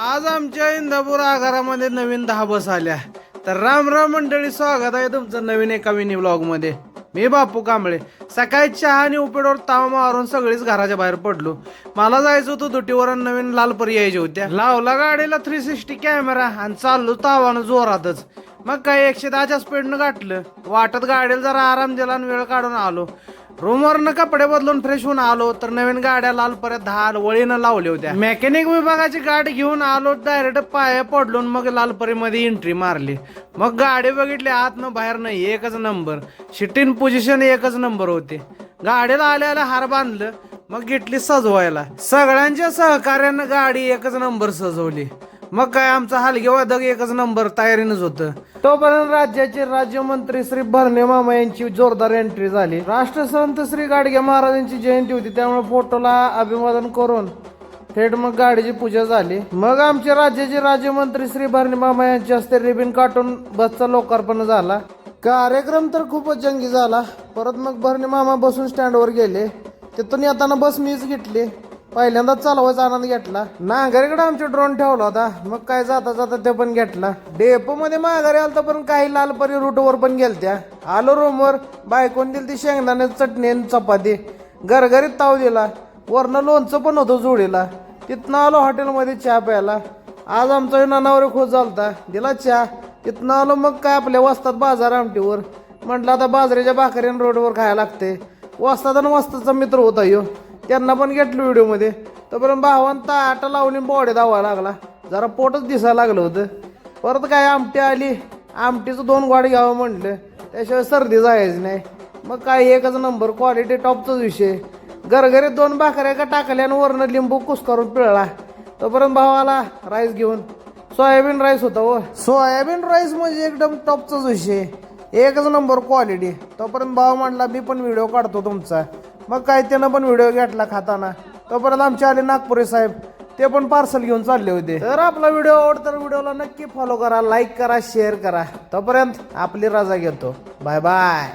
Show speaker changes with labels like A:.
A: आज आमच्या इंदापूर आगारामध्ये नवीन 10 बस आल्या. तर राम राम मंडळी, स्वागत आहे तुमचं नवीन एका मिनी ब्लॉग मध्ये. मी बापू कांबळे. सकाळी चहा आणि उपेडवर ताव मारून सगळीच घराच्या बाहेर पडलो. मला जायचं होतं दुटीवर, नवीन लालपरी यायच्या होत्या. लावला गाडीला 360 कॅमेरा आणि चाललो तावानं जोरातच. मग काय 110च्या स्पीडनं गाठलं. वाटत गाडीला जरा आराम दिला आणि वेळ काढून आलो. रूमवरनं कपडे बदलून फ्रेश होऊन आलो तर नवीन गाड्या लालपऱ्यात 10 वळीनं लावल्या होत्या. मेकॅनिक विभागाची गाडी घेऊन आलो. डायरेक्ट पाया पडलो मग लालपरीमध्ये एंट्री मारली. मग गाडी बघितली, आतनं बाहेर नाही, एकच नंबर. सिटिंग पोझिशन एकच नंबर होते. गाडीला आल्याला हार बांधलं, मग घेतली सजवायला. सगळ्यांच्या सहकार्यानं गाडी एकच नंबर सजवली. मग काय आमचा हलगेवादक एकच नंबर तयारीनंच होतं. तोपर्यंत राज्याचे राज्यमंत्री श्री भरणे मामा यांची जोरदार एंट्री झाली. राष्ट्रसंत श्री गाडगे महाराजांची जयंती होती, त्यामुळे फोटोला अभिवादन करून थेट मग गाडीची पूजा झाली. मग आमचे राज्याचे राज्यमंत्री श्री भरणे मामा यांच्या हस्ते रिबिन काढून बसचा लोकार्पण झाला. कार्यक्रम तर खूपच जंगी झाला. परत मग भरणे मामा बसून स्टँडवर गेले. तिथून येताना बस मीच घेतली. पहिल्यांदाच चालवायचा आनंद घेतला. नांगरीकडे आमचे ड्रोन ठेवला होता. मग काय जाता जाता ते पण घेतला. डेपो मध्ये माघारी आलता, पण काही लालपरी रूटवर पण गेलत्या. आलो रूमवर, बायकोन दिली ती शेंगदाण्याची चटणी आणि चपाती. घरघरीत ताव दिला. वरनं लोणचं पण होतं जोडीला. तिथनं आलो हॉटेलमध्ये चहा प्यायला. आज आमचा नानावर खुश झालता, दिला चहा. तिथनं आलो मग काय आपल्या वस्तात बाजार आमटीवर. म्हटलं आता बाजरीच्या भाकरीन रोडवर खायला लागते. वस्तात आणि वस्ताचा मित्र होता ह्यो, त्यांना पण घेतलं व्हिडिओमध्ये. तोपर्यंत भावांता आटा लावून बॉडी धावायला लागला. जरा पोटच दिसायला लागलं होतं. परत काय आमटी आली. आमटीचं 2 गोड घ्यावं म्हटलं, त्याशिवाय सर्दी जायची नाही. मग काय एकच नंबर, क्वालिटी टॉपचाच विषय. घरघरीत 2 भाकऱ्या का टाकल्या आणि वरनं लिंबू कुस्करून पिळला. तोपर्यंत भावाला राईस घेऊन. सोयाबीन राईस होता हो. सोयाबीन राईस म्हणजे एकदम टॉपचाच विषय, एकच नंबर क्वालिटी. तोपर्यंत भाव म्हटला मी पण व्हिडिओ काढतो तुमचा. मग काय त्यानं पण व्हिडिओ घेतला खाताना. तोपर्यंत आमचे आले नागपुरे साहेब, ते पण पार्सल घेऊन चालले होते. तर आपला व्हिडिओ आवडता व्हिडिओला नक्की फॉलो करा, लाईक करा, शेअर करा. तोपर्यंत आपली रजा घेतो. Bye bye.